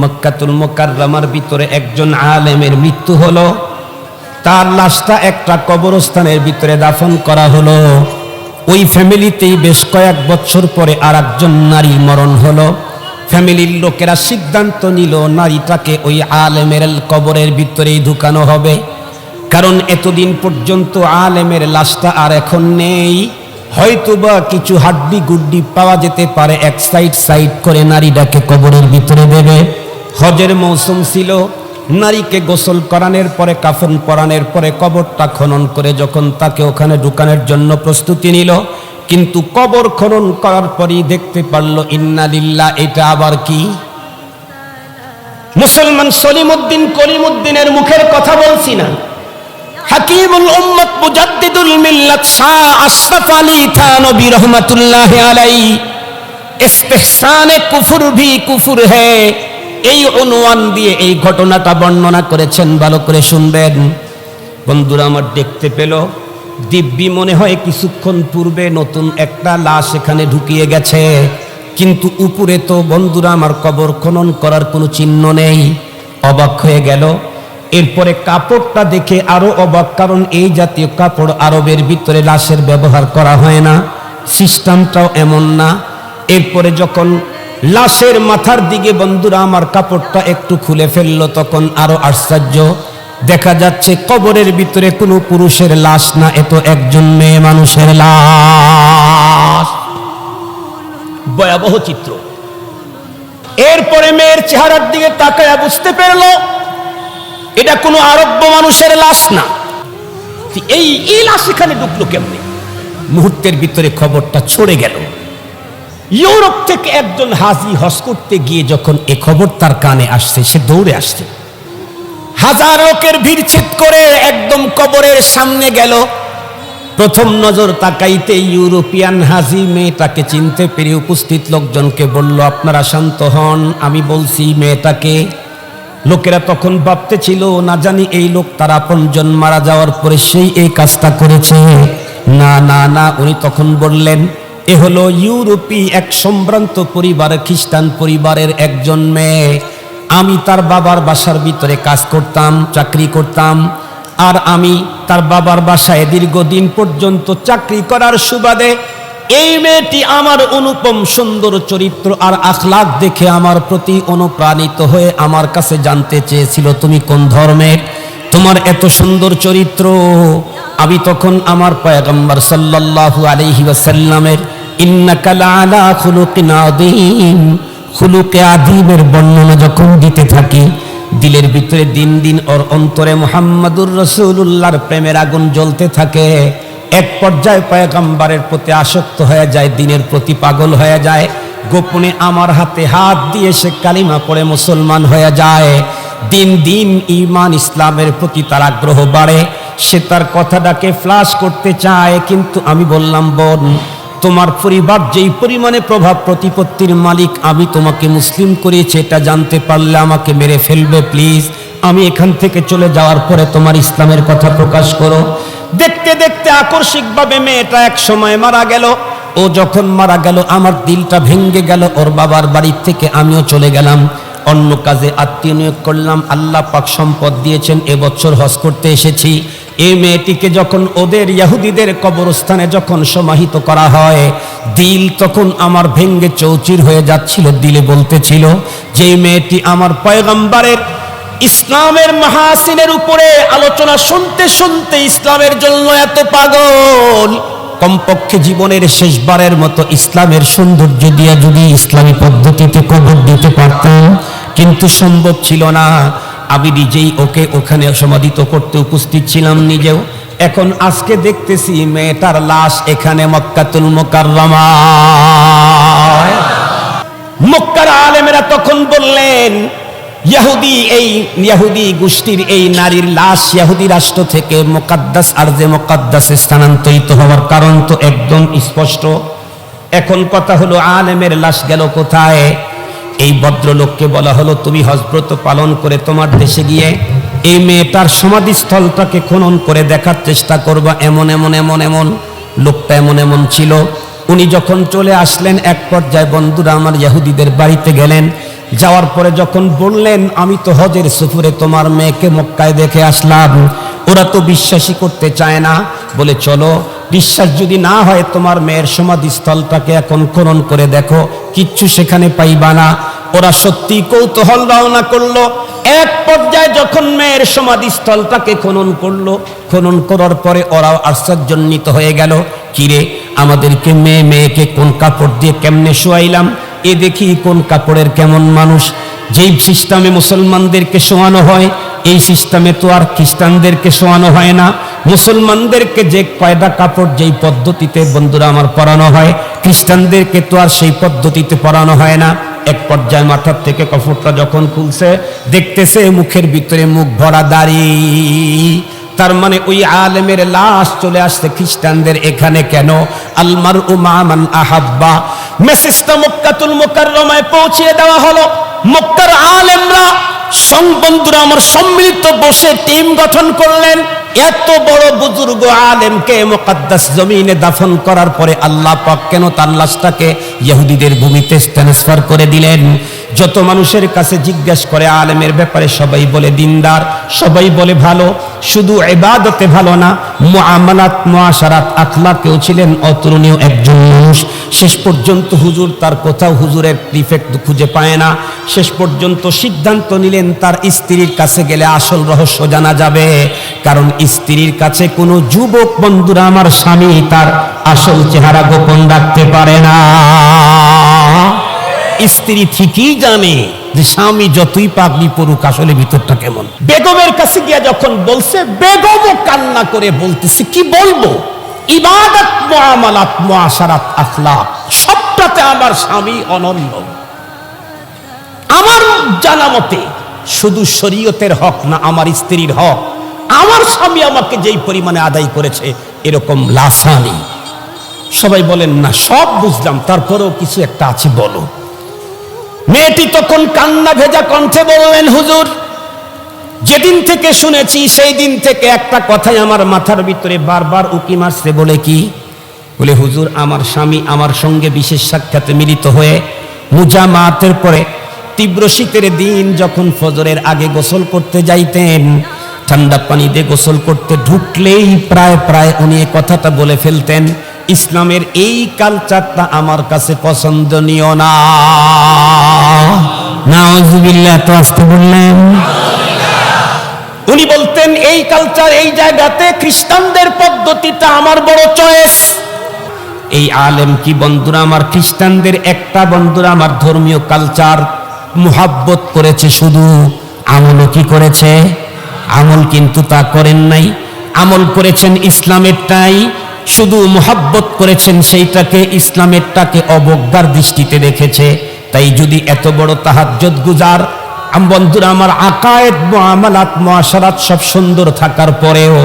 মক্কাতুল মুকাররমার ভিতরে একজন আলেমের মৃত্যু হলো, তার লাশটা একটা কবরস্থানের ভিতরে দাফন করা হলো। ওই ফ্যামিলিতেই বেশ কয়েক বছর পরে আর একজন নারীর মরণ হলো। ফ্যামিলির লোকেরা সিদ্ধান্ত নিল নারীটাকে ওই আলেমের কবরের ভিতরেই ঢুকানো হবে, কারণ এতদিন পর্যন্ত আলেমের লাশটা আর এখন নেই। হয়তোবা কিছু হাড্ডি গুড্ডি পাওয়া যেতে পারে, এক সাইড করে নারীটাকে কবরের ভিতরে দেবে। হজের মৌসুম ছিল, নারীকে গোসল করানোর পরে কাফন পরানোর পরে কবরটা খনন করে যখন তাকে ওখানে ঢুকানোর জন্য প্রস্তুতি নিল, কিন্তু কবর খনন করার পরই দেখতে পারলো ইন্না লিল্লাহ, এটা আবার কি? মুসলমান সলিমউদ্দিন কলিমউদ্দিনের মুখের কথা বলছি না, হাকিমুল উম্মত মুজাদ্দিদুল মিল্লাত শাহ আশরাফ আলী থানভী রহমাতুল্লাহ আলাইহি ইস্তিহসানে কুফর ভি কুফর হ্যায়, এই উনওয়ান দিয়ে এই ঘটনাটা বর্ণনা করেছেন। ভালো করে শুনবেন বন্ধুরা আমার। দেখতে পেল দিব্যি মনে হয় কিছুক্ষণ পূর্বে নতুন একটা লাশ এখানে ঢুকিয়ে গেছে, কিন্তু উপরে তো বন্ধুরা আমার কবর খনন করার কোনো চিহ্ন নেই। অবাক হয়ে গেল। এরপরে কাপড়টা দেখে আরো অবাক, কারণ এই জাতীয় কাপড় আরবের ভিতরে লাশের ব্যবহার করা হয় না, সিস্টেমটাও এমন না। এরপরে যখন লাশের মাথার দিকে বন্ধুরা আমার কাপড়টা একটু খুলে ফেললো, তখন আরো আশ্চর্য, দেখা যাচ্ছে কবরের ভিতরে কোনো পুরুষের লাশ না, এ তো একজন মেয়ে মানুষের লাশ। ভয়াবহ চিত্র। এরপরে মেয়ের চেহারার দিকে তাকায় বুঝতে পারলো এটা কোনো আরব্য মানুষের লাশ না। এই লাশ এখানে ঢুকলো কেমনে? মুহূর্তের ভিতরে খবরটা ছড়ে গেল। ইউরোপ থেকে একজন হাজি হজ করতে গিয়ে যখন এ খবর তার কানে আসছে, সে দৌড়ে আসছে, হাজার লোকের ভিড় ছেদ করে একদম কবরের সামনে গেল। প্রথম নজর তাকাইতে ইউরোপিয়ান হাজি মেয়েটাকে চিনতে পেরে উপস্থিত লোকজনকে বলল, আপনারা শান্ত হন, আমি বলছি মেয়েটাকে। লোকেরা তখন ভাবতে ছিল না জানি এই লোক তার আপনজন মারা যাওয়ার পরে সেই এই কাজটা করেছে। না না না, উনি তখন বললেন, এ হলো ইউরোপী এক সম্ভ্রান্ত পরিবার, খ্রিস্টান পরিবারের একজন মেয়ে। আমি তার বাবার বাসার ভিতরে কাজ করতাম, চাকরি করতাম, আর আমি তার বাবার বাসায় দীর্ঘদিন পর্যন্ত চাকরি করার সুবাদে এই মেয়েটি আমার অনুপম সুন্দর চরিত্র আর আখলাক দেখে আমার প্রতি অনুপ্রাণিত হয়ে আমার কাছে জানতে চেয়েছিল তুমি কোন ধর্মের, তোমার এত সুন্দর চরিত্র। আমি তখন আমার পয়গম্বর সাল্লাল্লাহু আলাইহি ওয়াসাল্লামের ইন্নাকা লাআলা খুলুকিন আযীম, খুলুকে আযীমের বর্ণনা যখন দিতে থাকি, দিলের ভিতরে দিন দিন ওর অন্তরে মুহাম্মাদুর রাসূলুল্লাহর প্রেমের আগুন জ্বলতে থাকে। এক পর্যায়ে পয়গম্বরের প্রতি আসক্ত হয়ে যায়, দিনের প্রতি পাগল হয়ে যায়। গোপনে আমার হাতে হাত দিয়ে সে কালিমা পড়ে মুসলমান হয়ে যায়। দিন দিন ঈমান ইসলামের প্রতি তার আগ্রহ বাড়ে। সে তার কথাটাকে ফ্লাশ করতে চায়, কিন্তু আমি বললাম, বোন, তোমার পরিবার যেই পরিমাণে প্রভাব প্রতিপত্তির মালিক, আমি তোমাকে মুসলিম করেছি এটা জানতে পারলে আমাকে মেরে ফেলবে, প্লিজ আমি এখান থেকে চলে যাওয়ার পরে তোমার ইসলামের কথা প্রকাশ করো। দেখতে দেখতে আকস্মিকভাবে মেয়েটা এক সময় মারা গেল। ও যখন মারা গেল আমার দিলটা ভেঙে গেল। ওর বাবার বাড়ির থেকে আমিও চলে গেলাম, অন্য কাজে আত্মীয় নিয়োগ করলাম। আল্লাহ পাক সম্পদ দিয়েছেন, এবছর হজ করতে এসেছি। এই মেয়েটিকে যখন ওদের ইহুদিদের কবরস্থানে যখন সমাহিত করা হয়, দিল তখন আমার ভেঙ্গে চৌচির হয়ে যাচ্ছিল। দিলে বলতেছিল যে মেয়েটি আমার পয়গম্বরের ইসলামের মাহাসিনের উপরে আলোচনা শুনতে শুনতে ইসলামের জন্য এত পাগল, কমপক্ষে জীবনের শেষবারের মতো ইসলামের সৌন্দর্য দিয়ে যদি ইসলামী পদ্ধতিতে কবর দিতে পারতাম, কিন্তু সম্ভব ছিল না। আমি নিজেই ওকে ওখানে সমাধিত করতে উপস্থিত ছিলাম নিজেও। এখন আজকে দেখতেছি মেয়েটার লাশ এখানে মক্কাতুল মুকাররমায়। মক্কার আলেমেরা তখন বললেন, ইহুদি গোষ্ঠীর এই নারীর লাশ ইহুদি রাষ্ট্র থেকে মুকাদ্দাস আরজে মুকাদ্দাসে স্থানান্তরিত হওয়ার কারণ তো একদম স্পষ্ট। এখন কথা হলো আলেমের লাশ গেল কোথায়? এই ভদ্রলোককে বলা হলো, তুমি হজব্রত পালন করে তোমার দেশে গিয়ে এই মেয়েটার সমাধিস্থলটাকে খনন করে দেখার চেষ্টা করবা। এমন এমন এমন এমন লোকটা এমন এমন ছিল। উনি যখন চলে আসলেন, এক পর্যায়ে বন্ধুরা আমার ইহুদিদের বাড়িতে গেলেন। যাওয়ার পরে যখন বললেন আমি তো হজের সফরে তোমার মেয়েকে মক্কায় দেখে আসলাম, ওরা তো বিশ্বাসই করতে চায় না। বলে চলো, বিশ্বাস যদি না হয় তোমার মেয়ের সমাধিস্থলটাকে এখন খনন করে দেখো, কিচ্ছু সেখানে পাইবা না। ওরা সত্যি কৌতূহল রওনা করলো। এক পর্যায়ে যখন মেয়ের সমাধিস্থলটাকে খনন করলো, খনন করার পরে ওরাও আশ্চর্যান্বিত হয়ে গেল, কিরে আমাদেরকে মেয়েকে কোন কাপড় দিয়ে কেমনে শোয়াইলাম, এ দেখি কোন কাপড়ের কেমন মানুষ। যেই সিস্টেমে মুসলমানদেরকে শোয়ানো হয় এই সিস্টেমে তো আর খ্রিস্টানদেরকে শোয়ানো হয় না। মুসলমানদেরকে যে কয়টা কাপড় যেই পদ্ধতিতে বন্ধুরা আমার পরানো হয়, খ্রিস্টানদেরকে তো আর সেই পদ্ধতিতে পরানো হয় না। এক পর্যায়ে মাথার থেকে কাপড়টা যখন খুলছে, দেখতেছে মুখের ভিতরে মুখ ভরা দাড়ি। তার মানে ওই আলেমের লাশ চলে আসছে খ্রিস্টানদের এখানে। কেন? আলমার উমান আহাব্বা। মেসেজটা মক্কাতুল মুকাররমায় পৌঁছিয়ে দেওয়া হলো। মক্কার আলেমরা বন্ধুরা আমার সম্মিলিত বসে টিম গঠন করলেন। এত বড় বুজুর্গ আলেমকে মুকদ্দাস জমিনে দাফন করার পরে আল্লাহ পাক কেন তার লাশটাকে ইহুদিদের ভূমিতে ট্রান্সফার করে দিলেন? যত মানুষের কাছে জিজ্ঞাসা করে আলেমের ব্যাপারে সবাই বলে দিনদার, সবাই বলে ভালো। শুধু ইবাদতে ভালো না, মুআমালাত মুআশারাত আখলাকেও ছিলেন অতুলনীয় একজন মানুষ। শেষ পর্যন্ত হুজুর তার কোথাও হুজুরের ডিফেক্ট খুঁজে পায় না। শেষ পর্যন্ত সিদ্ধান্ত নিলেন তার স্ত্রীর কাছে গেলে আসল রহস্য জানা যাবে। কারণ স্ত্রীর কাছে কোনো যুবক বন্ধুরা আমার স্বামী তার আসল চেহারা গোপন রাখতে পারে না। স্ত্রী ঠিকই জানে যে স্বামী যতই পাগলি পড়ুক আসলে ভিতরটা কেমন। বেগমের কাছে গিয়া যখন বলছে, বেগমও কান্না করে বলতেছে, কি বলবো, ইবাদত মুআমালাত মুআশারাত আখলাক সবটাতে আমার স্বামী অনন্য। আমার জানা মতে শুধু শরীয়তের হক না, আমার স্ত্রীর হক আমার স্বামী আমাকে যেই পরিমাণে আদায় করেছে এরকম লাসা নেই। সবাই বলেন না, সব বুঝলাম, তারপরেও কিছু একটা আছে বলো। মেয়েটি তখন কান্না ভেজা কণ্ঠে বললেন, হুজুর যেদিন থেকে শুনেছি সেই দিন থেকে একটা কথাই আমার মাথার ভিতরে বারবার উকি মারছে। বলে কি? বলে হুজুর আমার স্বামী আমার সঙ্গে বিশেষ সাক্ষাতে মিলিত হয়ে মুজামাতের পরে তীব্র শীতের দিন যখন ফজরের আগে গোসল করতে যাইতেন, ঠান্ডা পানি দিয়ে গোসল করতে ঢুকলেই প্রায় উনি এই কথাটা বলে ফেলতেন, ইসলামের এই কালচারটা আমার কাছে পছন্দনীয় না। নাউজুবিল্লাহ, তো আসতে বললেন। উনি বলতেন এই কালচার এই জায়গাতে খ্রিস্টানদের পদ্ধতিটা আমার বড় চয়েস। এই আলেম কি বন্ধুরা আমার খ্রিস্টানদের একটা বন্ধুরা আমার ধর্মীয় কালচার মুহাব্বত করেছে, শুধু আমলও কি করেছে? আমল কিন্তু তা করেন নাই। আমল করেছেন ইসলামেরটাই, শুধু মুহাব্বত করেছেন সেইটাকে, ইসলামেরটাকে অবজ্ঞার দৃষ্টিতে দেখেছে। তাই যদি এত বড় তাহাজ্জুদ গুজার বন্ধুরা আমার আকায়েদ মুআমালাত মুআশারাত সব সুন্দর থাকার পরেও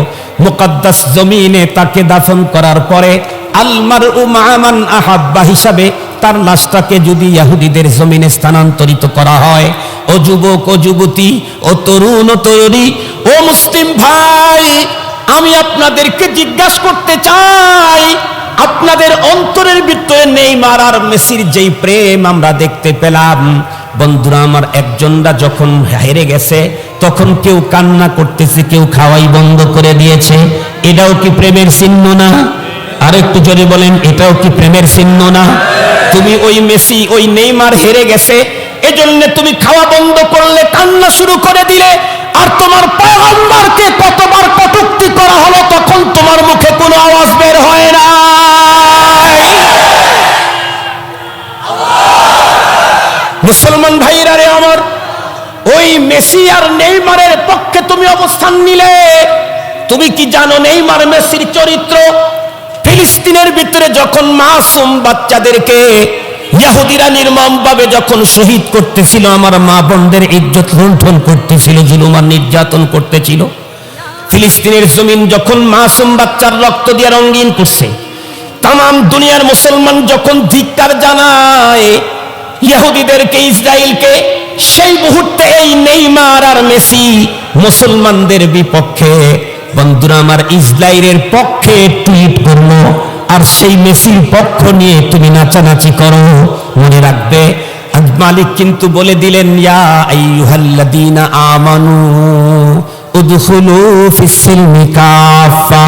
মুকদ্দাস জমিনে তাকে দাফন করার পরে আলমারউ মা মান আহাব্বা হিসাবে তার লাশটাকে যদি ইহুদিদের জমিনে স্থানান্তরিত করা হয়, ও যুবক ও যুবতী ও তরুণ ও তরুণী ও মুসলিম ভাই, আমি আপনাদেরকে জিজ্ঞাসা করতে চাই, আপনাদের অন্তরের ভিতরে নেইমার আর মেসির যেই প্রেম আমরা দেখতে পেলাম, বন্ধুরা আমার একজনরা যখন হেরে গেছে তখন কেউ কান্না করতেছে, কেউ খাওয়াই বন্ধ করে দিয়েছে। এটাও কি প্রেমের চিহ্ন না? আর একটু জোরে বলেন, এটাও কি প্রেমের চিহ্ন না? তুমি ওই মেসি ওই নেইমার হেরে গেছে এজন্য তুমি খাওয়া বন্ধ করলে, কান্না শুরু করে দিলে, আর তোমার পয়গম্বরকে কতবার কটূক্তি করা হলো তখন তোমার মুখে কোনো আওয়াজ বের হয় না। মুসলমান ভাইরা রে আমার, ওই মেসি আর নেইমারের পক্ষে তুমি অবস্থান নিলে, তুমি কি জানো নেইমার মেসির চরিত্র? ফিলিস্তিনের ভিতরে যখন মাসুম বাচ্চাদেরকে ইহুদিরা নির্মমভাবে যখন শহীদ করতেছিল, আমার মা বোনদের ইজ্জত লুণ্ঠন করতেছিল, জুলুম আর নির্যাতন করতেছিল, ফিলিস্তিনের জমিন যখন মাসুম বাচ্চার রক্ত দিয়ে রঙিন করছে, তাম দুনিয়ার মুসলমান যখন ধিক্কার জানায় ইহুদিদেরকে, ইসরায়েলকে, সেই মুহূর্তে এই নেইমার আর মেসি মুসলমানদের বিপক্ষে বন্ধুরা আমার ইসরায়েলের পক্ষে টুইট করলো, আর সেই মেসির পক্ষ নিয়ে তুমি নাচানাচি করো। মনে রাখবে আজ মালিক কিন্তু বলে দিলেন, ইয়া আইয়ুহাল্লাযীনা আমানু উদখুলু ফিস-সিলমি কাফা।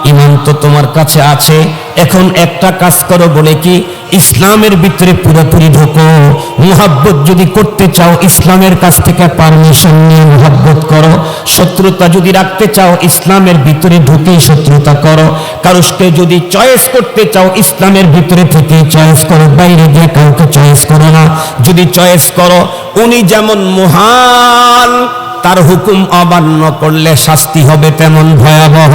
ঈমান তো তোমার কাছে আছে, এখন একটা কাজ করো, বলে কি ইসলামের ভিতরে পুরোপুরি ঢোকো। মুহাব্বত যদি করতে চাও ইসলামের কাছ থেকে পারমিশন নিয়ে মুহাব্বত করো। শত্রুতা যদি রাখতে চাও ইসলামের ভিতরে ঢুকেই শত্রুতা করো। কারোকে যদি চয়েস করতে চাও ইসলামের ভিতরে থেকে চয়েস করো, বাইরে দিয়ে কাউকে চয়েস করো না। যদি চয়েস করো, উনি যেমন মহান, তার হুকুম অমান্য করলে শাস্তি হবে তেমন ভয়াবহ।